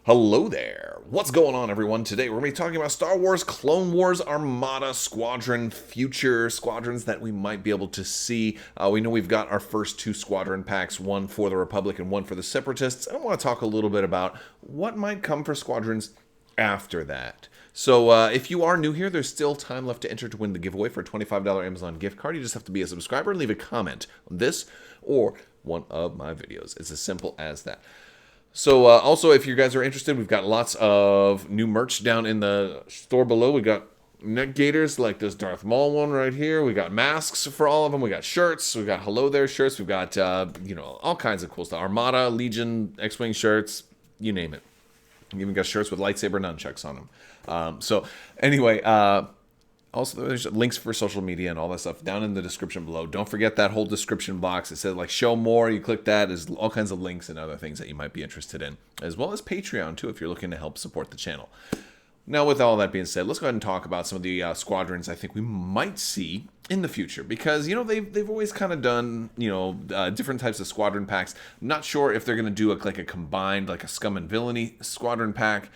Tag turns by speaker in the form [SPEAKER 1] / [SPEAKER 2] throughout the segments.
[SPEAKER 1] Hello there. What's going on, everyone? Today we're going to be talking about Star Wars, Clone Wars, Armada, Squadron, future squadrons that we might be able to see. We know we've got our first two squadron packs, one for the Republic and one for the Separatists. And I want to talk a little bit about what might come for squadrons after that. So if you are new here, there's still time left to enter to win the giveaway for a $25 Amazon gift card. You just have to be a subscriber and leave a comment on this or one of my videos. It's as simple as that. So also, if you guys are interested, we've got lots of new merch down in the store below. We got neck gaiters like this Darth Maul one right here. We got masks for all of them. We got shirts. We got Hello There shirts. We've got, all kinds of cool stuff. Armada, Legion, X-Wing shirts, you name it. We even got shirts with lightsaber nunchucks on them. Also, there's links for social media and all that stuff down in the description below. Don't forget that whole description box. It says, show more. You click that. There's all kinds of links and other things that you might be interested in, as well as Patreon, too, if you're looking to help support the channel. Now, with all that being said, let's go ahead and talk about some of the squadrons I think we might see in the future. Because, they've always kind of done, different types of squadron packs. I'm not sure if they're going to do a combined, a Scum and Villainy squadron pack.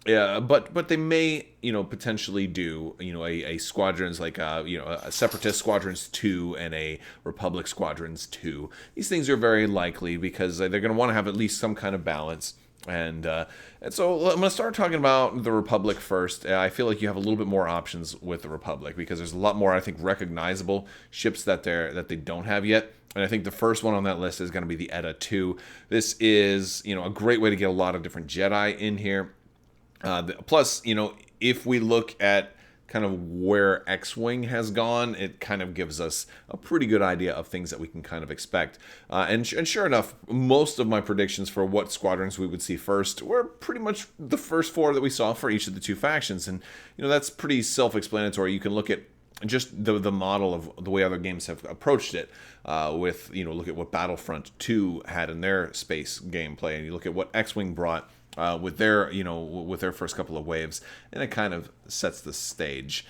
[SPEAKER 1] Yeah, but they may, potentially do, a squadrons a Separatist Squadrons 2 and a Republic Squadrons 2. These things are very likely because they're going to want to have at least some kind of balance. And so I'm going to start talking about the Republic first. I feel like you have a little bit more options with the Republic because there's a lot more, I think, recognizable ships that they don't have yet. And I think the first one on that list is going to be the ETA 2. This is, a great way to get a lot of different Jedi in here. Plus, if we look at kind of where X-Wing has gone, it kind of gives us a pretty good idea of things that we can kind of expect. And sure enough, most of my predictions for what squadrons we would see first were pretty much the first four that we saw for each of the two factions. And, that's pretty self-explanatory. You can look at just the model of the way other games have approached it with, look at what Battlefront 2 had in their space gameplay, and you look at what X-Wing brought with their first couple of waves, and it kind of sets the stage.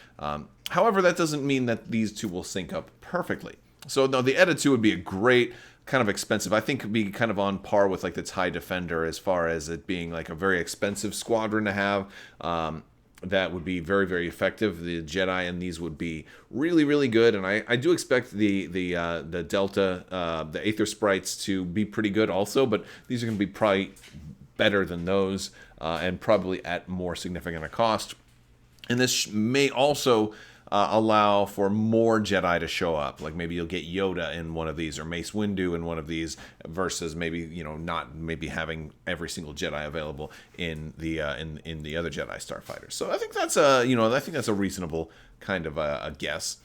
[SPEAKER 1] However, that doesn't mean that these two will sync up perfectly. So no, the ETA 2 would be a great, kind of expensive, I think, could be kind of on par with the TIE Defender as far as it being a very expensive squadron to have. That would be very, very effective. The Jedi and these would be really, really good, and I do expect the Delta, the Aether Sprites to be pretty good also, but these are going to be probably better than those, and probably at more significant a cost. And this may also allow for more Jedi to show up. Maybe you'll get Yoda in one of these, or Mace Windu in one of these, versus maybe not having every single Jedi available in the other Jedi Starfighters. So I think that's a reasonable kind of a guess.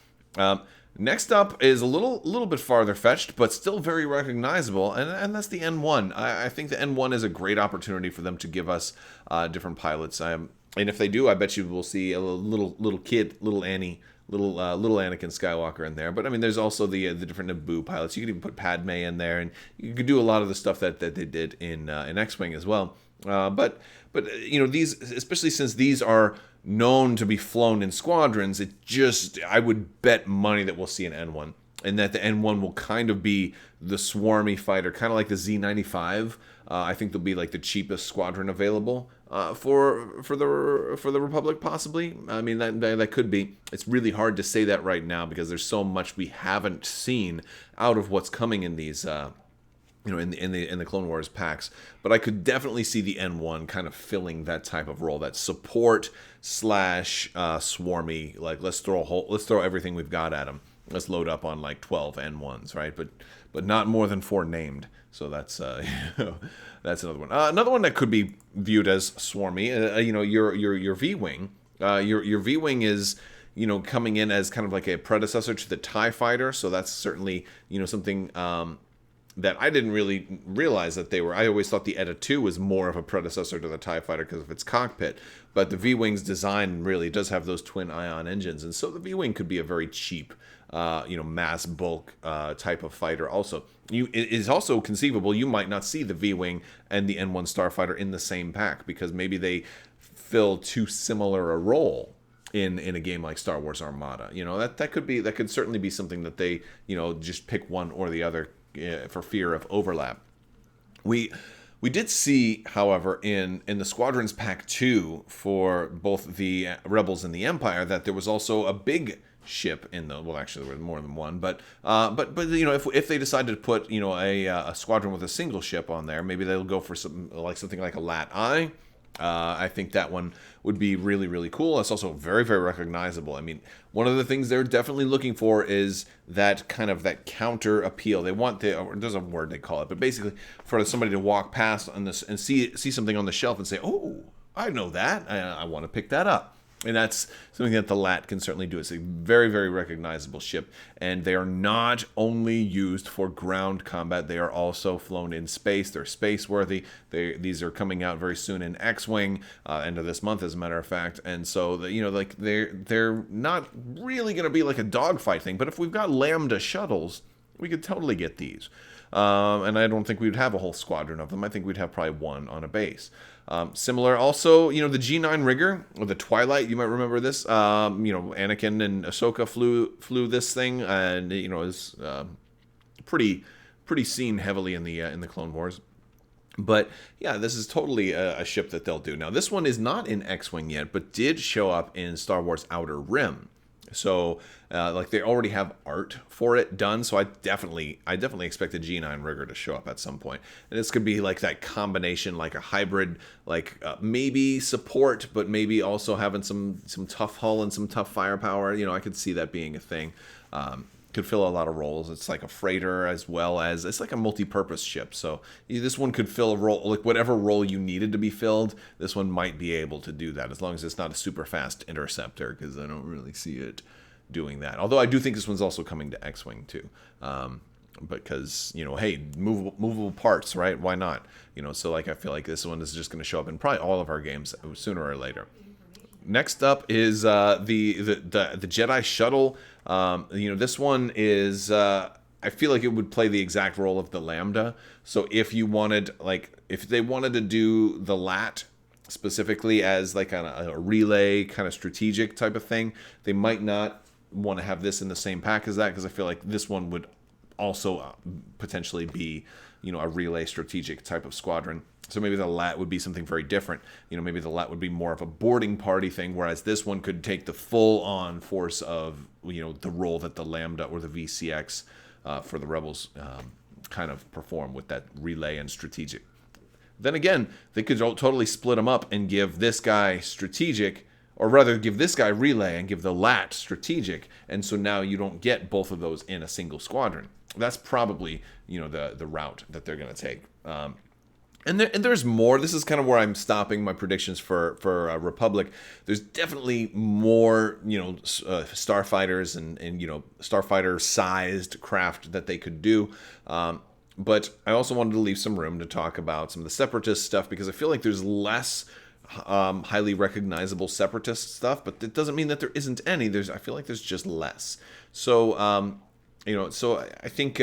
[SPEAKER 1] Next up is a little bit farther fetched, but still very recognizable, and that's the N1. I think the N1 is a great opportunity for them to give us different pilots. And if they do, I bet you will see a little kid, little Anakin Skywalker in there. But I mean, there's also the different Naboo pilots. You could even put Padme in there, and you could do a lot of the stuff that they did in X-Wing as well. But these, especially since these are known to be flown in squadrons, I would bet money that we'll see an N1, and that the N1 will kind of be the swarmy fighter, kind of like the Z95. I think they'll be the cheapest squadron available for the Republic, possibly. I mean, that could be. It's really hard to say that right now because there's so much we haven't seen out of what's coming in these. In the Clone Wars packs, but I could definitely see the N1 kind of filling that type of role, that support / swarmy. Let's throw everything we've got at them. Let's load up on 12 N1s, right? But not more than 4 named. So that's that's another one. Another one that could be viewed as swarmy. Your VWing. Your VWing is coming in as kind of like a predecessor to the TIE Fighter. So that's certainly something. That I didn't really realize that they were. I always thought the ETA 2 was more of a predecessor to the TIE Fighter because of its cockpit. But the V-Wing's design really does have those twin ion engines. And so the V-Wing could be a very cheap, mass bulk type of fighter also. It is also conceivable you might not see the V-Wing and the N1 Starfighter in the same pack because maybe they fill too similar a role in a game like Star Wars Armada. That could certainly be something that they, just pick one or the other for fear of overlap. We We did see, however, in the Squadrons Pack 2 for both the Rebels and the Empire that there was also a big ship in the, well, actually there were more than one, but you know, if they decided to put, you know, a squadron with a single ship on there, maybe they'll go for something like a Lat I. I think that one would be really, really cool. It's also very, very recognizable. I mean, one of the things they're definitely looking for is that kind of that counter appeal. They want there's a word they call it, but basically for somebody to walk past on this and see something on the shelf and say, "Oh, I know that. I want to pick that up." And that's something that the LAT can certainly do. It's a very, very recognizable ship. And they are not only used for ground combat, they are also flown in space. They're space-worthy. These are coming out very soon in X-Wing, end of this month, as a matter of fact. And so, you know, like they're not really going to be like a dogfight thing. But if we've got Lambda shuttles, we could totally get these. And I don't think we'd have a whole squadron of them. I think we'd have probably one on a base. Similar also, you know, the G9 Rigger, or the Twilight, you might remember this. You know, Anakin and Ahsoka flew this thing, and, you know, is pretty seen heavily in the Clone Wars. But yeah, this is totally a ship that they'll do. Now, this one is not in X-Wing yet, but did show up in Star Wars Outer Rim. So, like, they already have art for it done, so I definitely expect the G9 Rigger to show up at some point. And this could be like that combination, like a hybrid, like maybe support, but maybe also having some tough hull and some tough firepower. You know, I could see that being a thing. Could fill a lot of roles. It's like a freighter as well as it's like a multi-purpose ship. So this one could fill a role, like whatever role you needed to be filled. This one might be able to do that as long as it's not a super fast interceptor, because I don't really see it doing that. Although I do think this one's also coming to X-Wing too, because, you know, hey, movable parts, right? Why not? You know, so like I feel like this one is just going to show up in probably all of our games sooner or later. Next up is the Jedi Shuttle. You know, this one is, I feel like it would play the exact role of the Lambda. So if you wanted, like, if they wanted to do the LAT specifically as like a relay kind of strategic type of thing, they might not want to have this in the same pack as that, because I feel like this one would also potentially be, you know, a relay strategic type of squadron. So maybe the LAT would be something very different. You know, maybe the LAT would be more of a boarding party thing, whereas this one could take the full-on force of, you know, the role that the Lambda or the VCX for the Rebels kind of perform with that relay and strategic. Then again, they could totally split them up and give this guy strategic, or rather give this guy relay and give the LAT strategic, and so now you don't get both of those in a single squadron. That's probably, you know, the route that they're going to take. And there's more. This is kind of where I'm stopping my predictions for Republic. There's definitely more, you know, starfighters and you know, starfighter-sized craft that they could do. But I also wanted to leave some room to talk about some of the Separatist stuff, because I feel like there's less highly recognizable Separatist stuff, but it doesn't mean that there isn't any. I feel like there's just less. So, you know, so I think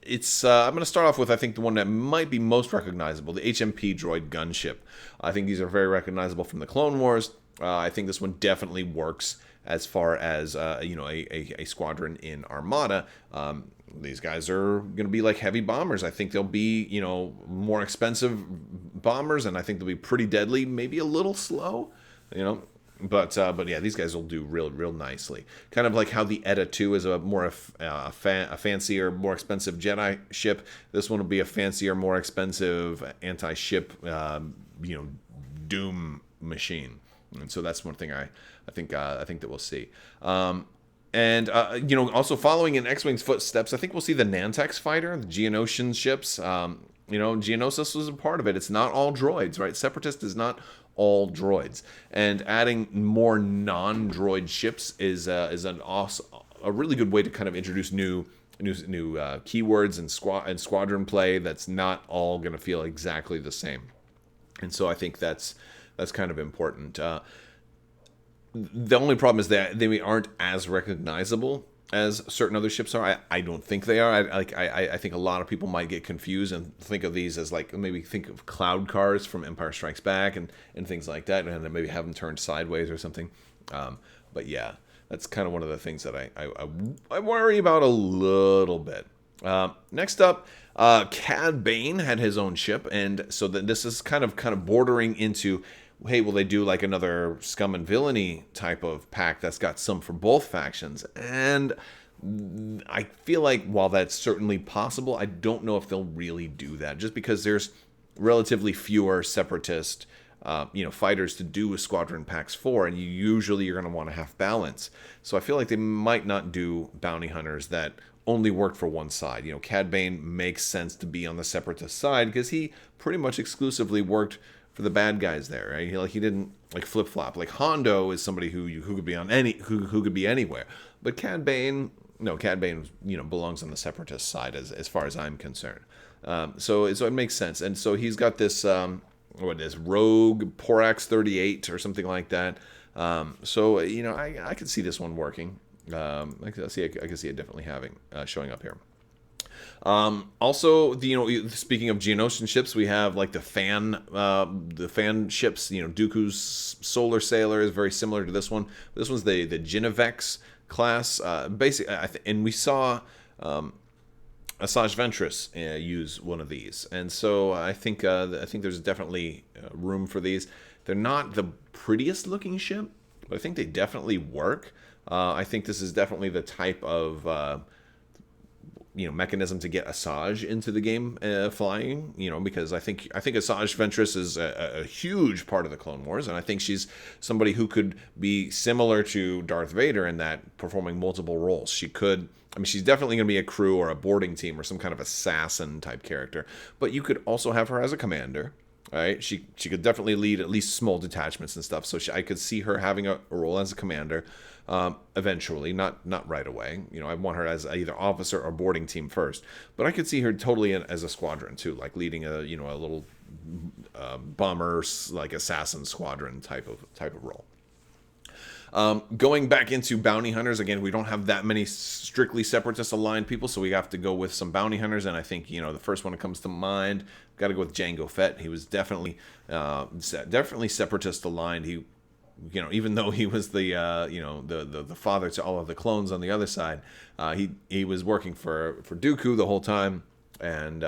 [SPEAKER 1] it's I'm going to start off with, I think, the one that might be most recognizable, the HMP Droid gunship. I think these are very recognizable from the Clone Wars. I think this one definitely works as far as, you know, a squadron in Armada. These guys are going to be like heavy bombers. I think they'll be, you know, more expensive bombers, and I think they'll be pretty deadly, maybe a little slow, you know. But yeah, these guys will do real nicely. Kind of like how the Edda 2 is a more a fancier, more expensive Jedi ship. This one will be a fancier, more expensive anti-ship, you know, doom machine. And so that's one thing I think that we'll see. And you know, also following in X-Wing's footsteps, I think we'll see the Nantex Fighter, the Geonosian ships. You know, Geonosis was a part of it. It's not all droids, right? Separatist is not all droids, and adding more non-droid ships is a really good way to kind of introduce new keywords and squadron play that's not all going to feel exactly the same. And so I think that's kind of important. The only problem is that they aren't as recognizable as certain other ships are. I don't think they are. I think a lot of people might get confused and think of these as like, maybe think of cloud cars from Empire Strikes Back and things like that, and then maybe have them turned sideways or something. But yeah, that's kind of one of the things that I worry about a little bit. Next up, Cad Bane had his own ship, and so this is kind of bordering into, hey, will they do like another scum and villainy type of pack that's got some for both factions? And I feel like while that's certainly possible, I don't know if they'll really do that, just because there's relatively fewer separatist fighters to do with squadron packs for, and you're going to want to have balance. So I feel like they might not do bounty hunters that only worked for one side. Cad Bane makes sense to be on the separatist side because he pretty much exclusively worked for the bad guys there, right? He didn't like flip flop. Like Hondo is somebody who could be on who could be anywhere, but Cad Bane belongs on the separatist side as far as I'm concerned. So it makes sense, and so he's got this Rogue Porax 38 or something like that. I could see this one working. I could see it definitely showing up here. Also, speaking of Geonosian ships, we have like the fan ships. Dooku's Solar Sailor is very similar to this one. This one's the Genovex class. And we saw Asajj Ventress use one of these, and so I think there's definitely room for these. They're not the prettiest looking ship, but I think they definitely work. I think this is definitely the type of mechanism to get Asajj into the game flying. Because I think Asajj Ventress is a huge part of the Clone Wars, and I think she's somebody who could be similar to Darth Vader in that performing multiple roles. She's definitely going to be a crew or a boarding team or some kind of assassin type character, but you could also have her as a commander. Right, she could definitely lead at least small detachments and stuff. So I could see her having a role as a commander eventually, not right away. I want her as either officer or boarding team first, but I could see her totally as a squadron too, like leading a little bomber like assassin squadron type of role. Going back into bounty hunters, again, we don't have that many strictly separatist aligned people, so we have to go with some bounty hunters, and I think, the first one that comes to mind, got to go with Jango Fett. He was definitely separatist aligned. He, even though he was the father to all of the clones on the other side, he was working for Dooku the whole time, and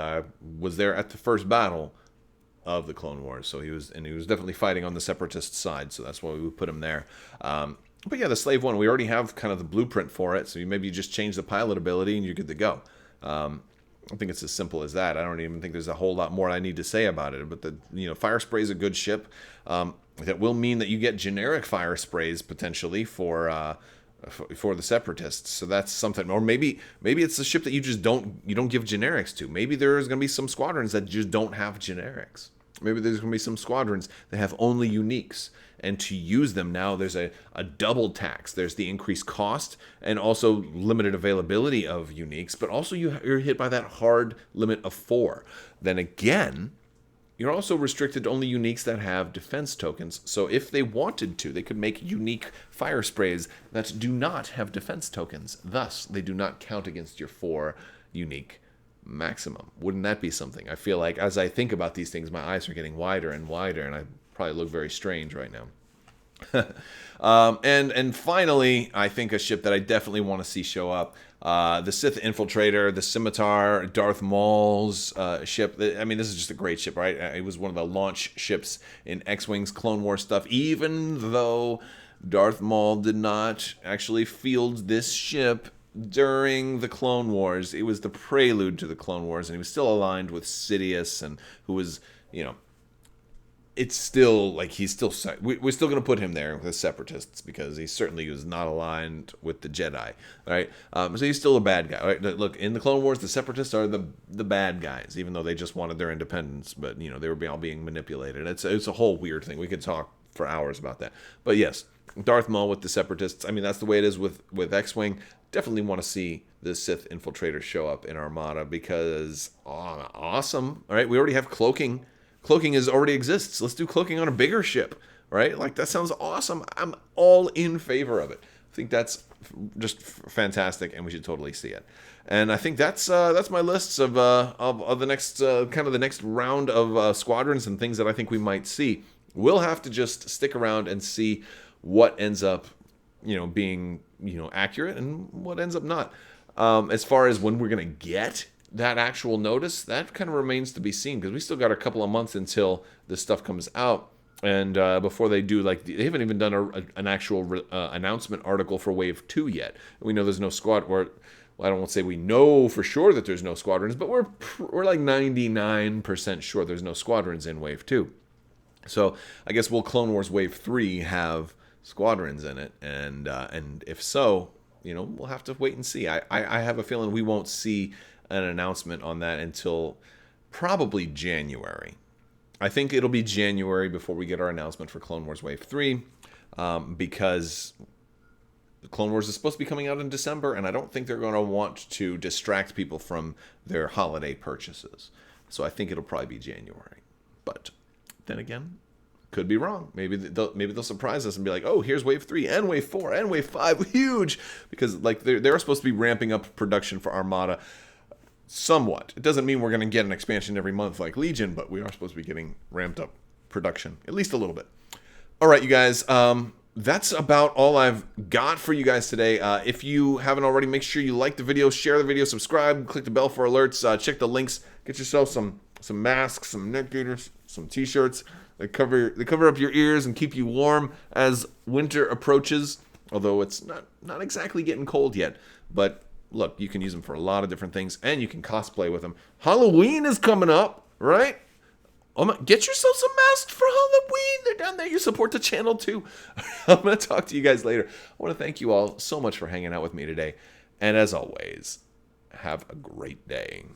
[SPEAKER 1] was there at the first battle of the Clone Wars. So he was definitely fighting on the separatist side, so that's why we would put him there. But yeah, the Slave One, we already have kind of the blueprint for it, so maybe you just change the pilot ability and you're good to go. I think it's as simple as that. I don't even think there's a whole lot more I need to say about it. But the Fire Spray is a good ship. That will mean that you get generic fire sprays potentially for the Separatists. So that's something. Or maybe it's a ship that you don't give generics to. Maybe there's going to be some squadrons that just don't have generics. Maybe there's going to be some squadrons that have only uniques. And to use them now, there's a double tax. There's the increased cost and also limited availability of uniques. But also you're hit by that hard limit of 4. Then again, you're also restricted to only uniques that have defense tokens. So if they wanted to, they could make unique fire sprays that do not have defense tokens. Thus, they do not count against your 4 unique maximum. Wouldn't that be something? I feel like as I think about these things, my eyes are getting wider and wider, and I probably look very strange right now. And finally, I think a ship that I definitely want to see show up, the Sith Infiltrator, the Scimitar, Darth Maul's ship. I mean, this is just a great ship, right? It was one of the launch ships in X-Wing's Clone War stuff, even though Darth Maul did not actually field this ship during the Clone Wars. It was the prelude to the Clone Wars, and he was still aligned with Sidious, and who was, it's still like we're still going to put him there with the Separatists because he certainly was not aligned with the Jedi, right? So he's still a bad guy, right? Look, in the Clone Wars, the Separatists are the bad guys, even though they just wanted their independence, but they were all being manipulated. It's a whole weird thing. We could talk for hours about that, but yes, Darth Maul with the Separatists. I mean, that's the way it is with X-Wing. Definitely want to see the Sith Infiltrator show up in Armada because awesome. All right, we already have cloaking. Cloaking already exists. Let's do cloaking on a bigger ship, right? Like, that sounds awesome. I'm all in favor of it. I think that's just fantastic, and we should totally see it. And I think that's my lists of the next kind of the next round of squadrons and things that I think we might see. We'll have to just stick around and see what ends up, being accurate and what ends up not. As far as when we're going to get that actual notice, that kind of remains to be seen, because we still got a couple of months until this stuff comes out. And before they do, like, they haven't even done an actual announcement article for Wave 2 yet. We know there's no squad, or well, I don't want to say we know for sure that there's no squadrons, but we're like 99% sure there's no squadrons in Wave 2. So I guess will Clone Wars Wave 3 have squadrons in it? And if so, we'll have to wait and see. I have a feeling we won't see an announcement on that until probably January. I think it'll be January before we get our announcement for Clone Wars Wave 3, because Clone Wars is supposed to be coming out in December, and I don't think they're going to want to distract people from their holiday purchases. So I think it'll probably be January. But then again, could be wrong. Maybe they'll surprise us and be like, oh, here's Wave 3 and Wave 4 and Wave 5, huge! Because like they're supposed to be ramping up production for Armada somewhat. It doesn't mean we're going to get an expansion every month like Legion, but we are supposed to be getting ramped up production, at least a little bit. All right, you guys. That's about all I've got for you guys today. If you haven't already, make sure you like the video, share the video, subscribe, click the bell for alerts, check the links, get yourself some masks, some neck gaiters, some t-shirts. They cover up your ears and keep you warm as winter approaches, although it's not exactly getting cold yet. But look, you can use them for a lot of different things, and you can cosplay with them. Halloween is coming up, right? Get yourself some masks for Halloween. They're down there. You support the channel too. I'm going to talk to you guys later. I want to thank you all so much for hanging out with me today. And as always, have a great day.